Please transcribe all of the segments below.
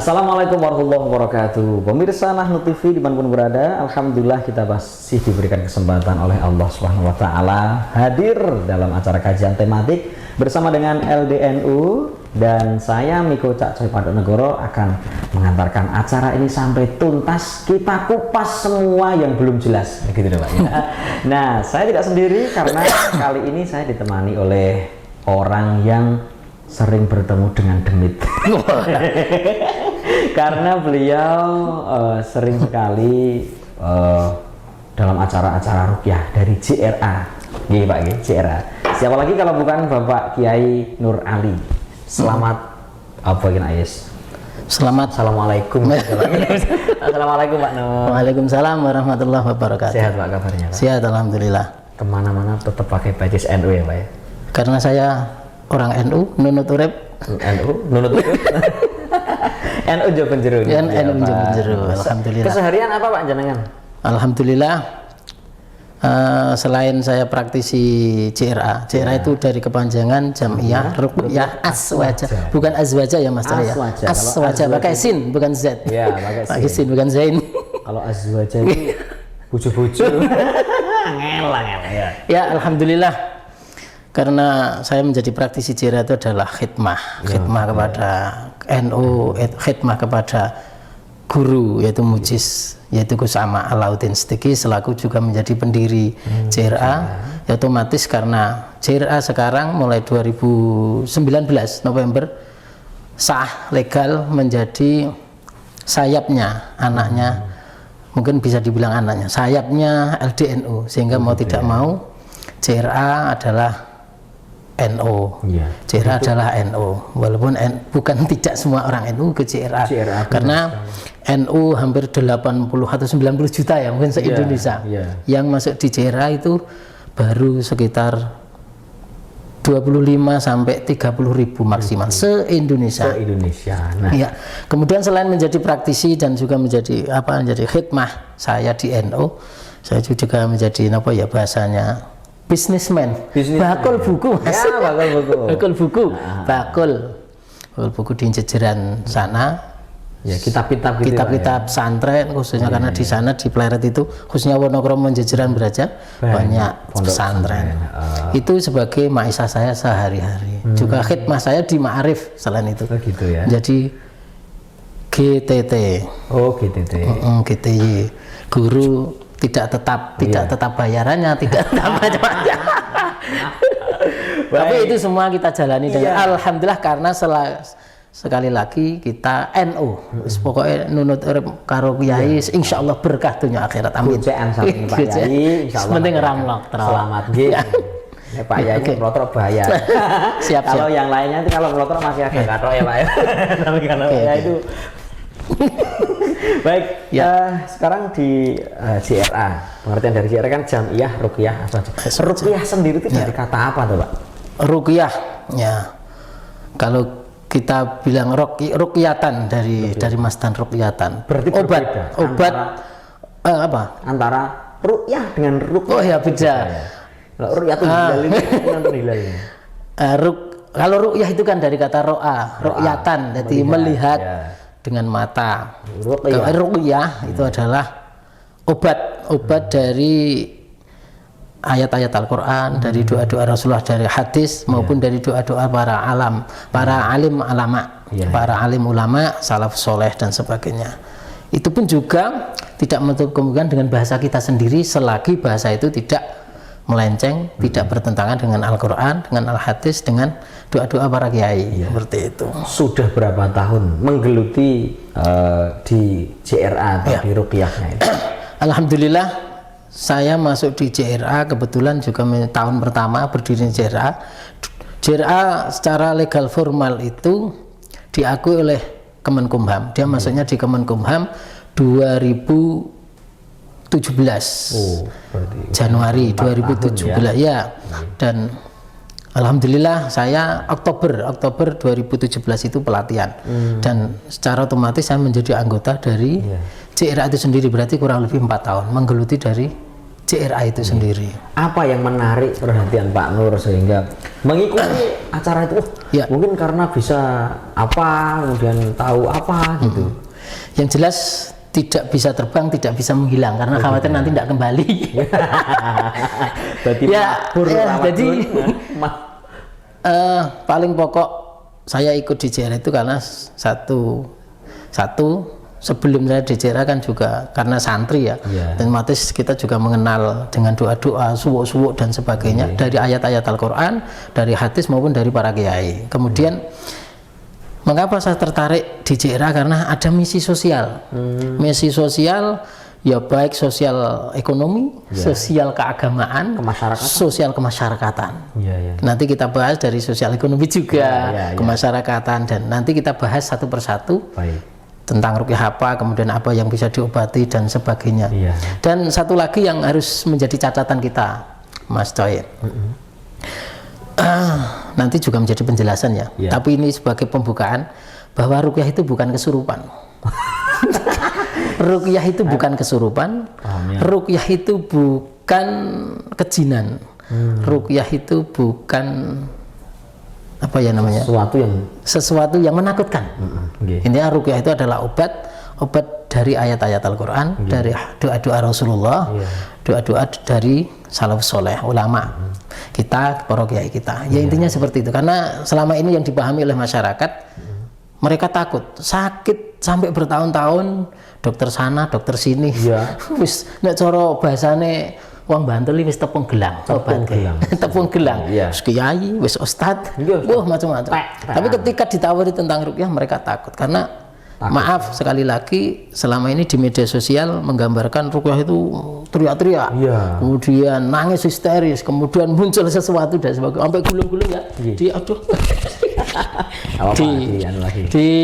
Assalamualaikum warahmatullahi wabarakatuh. Pemirsa Nahnu TV dimanapun berada, alhamdulillah kita masih diberikan kesempatan oleh Allah Subhanahu wa taala hadir dalam acara kajian tematik bersama dengan LDNU, dan saya Miko Cak Coy Padonegoro akan mengantarkan acara ini sampai tuntas. Kita kupas semua yang belum jelas, begitu Pak. Nah, saya tidak sendiri karena kali ini saya ditemani oleh orang yang sering bertemu dengan demit. Karena beliau sering sekali dalam acara-acara ruqyah dari JRA. Gini Pak, JRA. Siapa lagi kalau bukan Bapak Kiai Nur Ali. Selamat apa gini Ayes? Selamat. Assalamualaikum. Assalamualaikum Pak Nur. Waalaikumsalam warahmatullahi wabarakatuh. Sehat Pak kabarnya Pak? Sehat alhamdulillah. Kemana-mana tetap pakai baju NU ya Pak ya? Karena saya orang NU, nunut urip. NU, nunut urip. NU Jawa Penjero. Ya, NU Jawa Penjero. Alhamdulillah. Keseharian apa Pak jenengan? Alhamdulillah. Selain saya praktisi JRA, JRA itu dari kepanjangan Jam'iyah Ruqyah Aswaja, bukan Azwaja ya Mas ya. Aswaja pakai sin bukan Z. Ya, pakai sin bukan Zain. Kalau Azwaja itu bojo-bojo. Ngelang ya. Ya, alhamdulillah. Karena saya menjadi praktisi JRA itu adalah khidmah kepada NU, khidmah kepada guru yaitu Mujiz, yaitu Gus Ama Alauddin Siddiqi, selaku juga menjadi pendiri JRA. Ya, otomatis karena JRA sekarang mulai 2019 November sah legal menjadi sayapnya, anaknya, mungkin bisa dibilang anaknya, sayapnya LDNU, sehingga mau tidak mau JRA adalah NU, JRA adalah NU, walaupun bukan tidak semua orang NU ke JRA karena NU hampir 80 atau 90 juta ya mungkin se-Indonesia. Yang masuk di JRA itu baru sekitar 25 sampai 30 ribu maksimal se-Indonesia. Nah. Ya. Kemudian selain menjadi praktisi dan juga menjadi khidmah saya di NU, saya juga menjadi bahasanya bisnismen, bakul buku Mas. Ya, bakul buku. Bakul buku di jejeran sana. Ya, kitab-kitab gitu, kitab-kitab pesantren khususnya karena di sana di Pleret itu khususnya Wonokromo jejeran Beraja banyak pesantren. Itu sebagai maisha saya sehari-hari. Juga khidmah saya di Ma'arif selain itu. Gitu ya. Jadi GTT. Oh, GTT. GTY. Guru tidak tetap bayarannya, tidak tetap macam-macam. Tapi itu semua kita jalani dengan alhamdulillah, karena sekali lagi kita NU. Pokoknya nunut urip karo Kiai, insyaallah berkah dunia akhirat. Amin. Pak Yai, insyaallah. Penting ramlok selamat nggih. Pak Yai melotor bayar. Siap. Kalau yang lainnya itu kalau melotor masih agak katok ya Pak ya. Tapi kalau ya itu baik, sekarang di JRA, pengertian dari JRA kan Jam'iyah Ruqyah Aswaja. Ruqyah sendiri itu dari kata apa tuh Pak? Ruqyah, ya. Kalau kita bilang ruqyatan dari masdan ruqyatan. Berarti obat apa? Antara ruqyah dengan ruqyah. Oh ya beda. Kalau ruqyatul hilal ini nonton hilal ini. Kalau ruqyah itu kan dari kata ro'a, ruqyatan, jadi melihat. Dengan mata. Ruqyah itu adalah obat dari ayat-ayat Al-Quran, dari doa-doa Rasulullah, dari hadis maupun dari doa-doa para alim ulama, para alim ulama, salaf soleh dan sebagainya. Itu pun juga tidak menutup kemungkinan dengan bahasa kita sendiri selagi bahasa itu tidak melenceng, tidak bertentangan dengan Al-Quran, dengan Al-Hadis, dengan doa-doa para kiai. Seperti itu. Sudah berapa tahun menggeluti di JRA atau di ruqyahnya itu? Alhamdulillah saya masuk di JRA kebetulan juga tahun pertama berdiri JRA. JRA secara legal formal itu diakui oleh Kemenkumham. Dia masuknya di Kemenkumham 2017. Januari 2017 ya. Dan alhamdulillah saya Oktober 2017 itu pelatihan. Dan secara otomatis saya menjadi anggota dari JRA itu sendiri, berarti kurang lebih 4 tahun menggeluti dari JRA itu sendiri. Apa yang menarik perhatian Pak Nur sehingga mengikuti acara itu? Ya. Mungkin karena bisa apa, kemudian tahu apa gitu. Yang jelas tidak bisa terbang, tidak bisa menghilang karena khawatir nanti tidak kembali. Berarti jadi paling pokok saya ikut di JRA itu karena satu sebelum saya di JRA kan juga karena santri ya, dan otomatis kita juga mengenal dengan doa-doa, suwuk-suwuk dan sebagainya dari ayat-ayat Al-Quran, dari hadis maupun dari para kiai. Kemudian mengapa saya tertarik di JRA? Karena ada misi sosial, misi sosial ya baik sosial ekonomi, sosial keagamaan, sosial kemasyarakatan. Nanti kita bahas dari sosial ekonomi juga, kemasyarakatan, dan nanti kita bahas satu persatu. Tentang ruqyah apa, kemudian apa yang bisa diobati dan sebagainya. Dan satu lagi yang harus menjadi catatan kita, Mas Coy. Nanti juga menjadi penjelasan ya. Tapi ini sebagai pembukaan bahwa ruqyah itu bukan kesurupan. Ruqyah itu bukan kesurupan. Ruqyah itu bukan kejinan. Ruqyah itu bukan apa ya namanya, sesuatu yang menakutkan. Intinya ruqyah itu adalah obat dari ayat-ayat Al-Quran, dari doa-doa Rasulullah, doa-doa dari salafus soleh, ulama kita, para kiai kita. Ya intinya seperti itu. Karena selama ini yang dipahami oleh masyarakat, mereka takut sakit sampai bertahun-tahun, dokter sana, dokter sini. Wis nek cara bahasane wong Bantul wis tepung gelang, tepung gelang, wis kiai, wis ustad, macam-macam. Tapi ketika ditawari tentang ruqyah mereka takut karena maaf sekali lagi selama ini di media sosial menggambarkan ruqyah itu teriak-teriak, kemudian nangis histeris, kemudian muncul sesuatu dan sebagainya, sampai gulung-gulung ya, di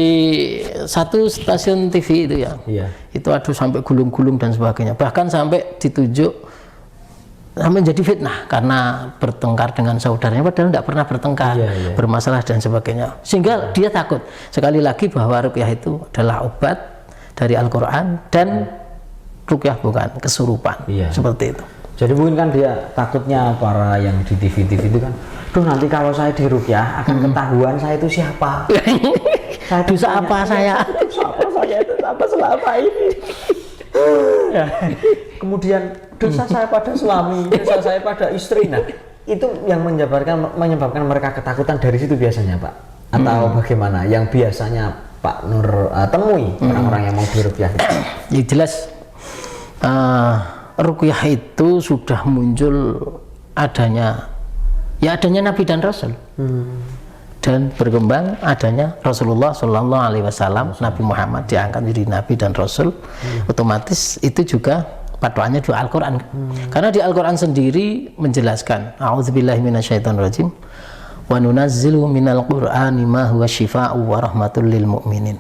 satu stasiun TV itu ya, itu aduh sampai gulung-gulung dan sebagainya, bahkan sampai ditunjuk menjadi fitnah karena bertengkar dengan saudaranya padahal tidak pernah bertengkar, bermasalah dan sebagainya, sehingga dia takut sekali lagi bahwa ruqyah itu adalah obat dari Al-Quran dan ruqyah bukan kesurupan, seperti itu. Jadi mungkin kan dia takutnya para yang di TV-TV itu kan, duh nanti kalau saya di ruqyah akan ketahuan saya itu siapa. Dosa apa saya? Dosa saya itu apa selama ini? Kemudian dosa saya pada suami, dosa saya pada istri. Nah, itu yang menyebabkan mereka ketakutan dari situ biasanya, Pak? Atau bagaimana? Yang biasanya Pak Nur temui orang-orang yang mau diruqyah itu? Ya jelas ruqyah itu sudah muncul adanya Nabi dan Rasul. Dan berkembang adanya Rasulullah Shallallahu Alaihi Wasallam, Nabi Muhammad diangkat menjadi Nabi dan Rasul, otomatis itu juga patokannya doa Al-Quran. Karena di Al-Quran sendiri menjelaskan, A'udzubillahi minasyaitonirrajim, wa nunazzilu minal Qur'ani ma huwa syifaa'u wa rahmatul lil mu'minin.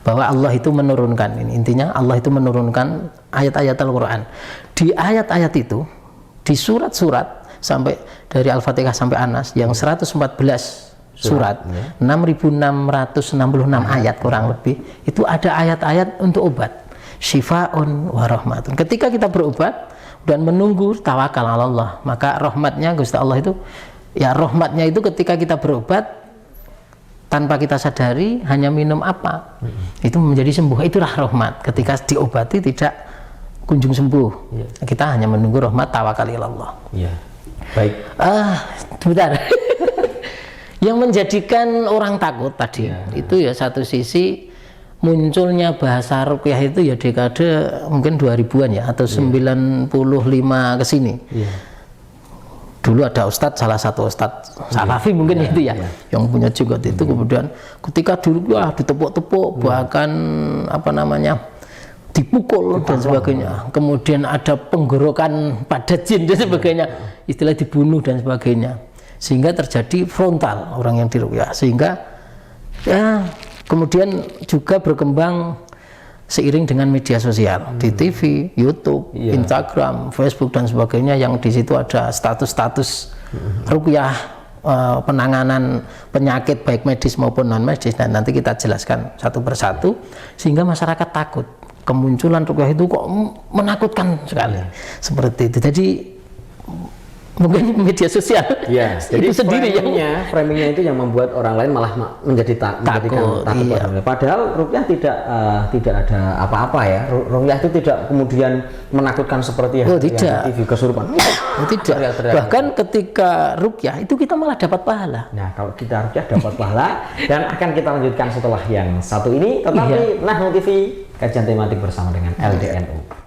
Bahwa Allah itu menurunkan, ini intinya Allah itu menurunkan ayat-ayat Al-Quran. Di ayat-ayat itu, di surat-surat sampai dari Al-Fatihah sampai Anas yang 114 surat, 6.666 ayat kurang lebih, itu ada ayat-ayat untuk obat, syifa'un wa rahmatun. Ketika kita berobat dan menunggu tawakal ala Allah, maka rahmatnya Gusti Allah itu, ya rahmatnya itu ketika kita berobat tanpa kita sadari hanya minum apa, itu menjadi sembuh. Itulah rahmat. Ketika diobati tidak kunjung sembuh, kita hanya menunggu rahmat tawakal ala Allah. Baik. Sebentar. Yang menjadikan orang takut tadi itu ya satu sisi munculnya bahasa ruqyah itu ya dekade mungkin 2000-an ya atau 95 ke sini. Dulu ada ustadz, salah satu ustadz Salafi mungkin itu ya, yang punya jenggot itu, kemudian ketika dulu ditepuk-tepuk, bahkan apa namanya dipukul dan sebagainya, kemudian ada penggorokan pada jin dan sebagainya, istilah dibunuh dan sebagainya, sehingga terjadi frontal orang yang diruqyah, sehingga ya kemudian juga berkembang seiring dengan media sosial di TV, YouTube, Instagram, Facebook dan sebagainya, yang di situ ada status-status ruqyah, penanganan penyakit baik medis maupun non medis, dan nanti kita jelaskan satu persatu sehingga masyarakat takut. kemunculan ruqyah itu kok menakutkan sekali. Seperti itu. Jadi mungkin media sosial Ya, jadi itu sendiri yang framingnya itu yang membuat orang lain malah menjadi menjadikan takut. iya. Padahal ruqyah tidak ada apa-apa ya. Ruqyah itu tidak kemudian menakutkan seperti yang tidak. TV kesurupan. Tidak. Bahkan ketika ruqyah itu kita malah dapat pahala. Nah, kalau kita ruqyah dapat pahala dan akan kita lanjutkan setelah yang satu ini. Tetapi Nahnu TV kajian tematik bersama dengan LDNU.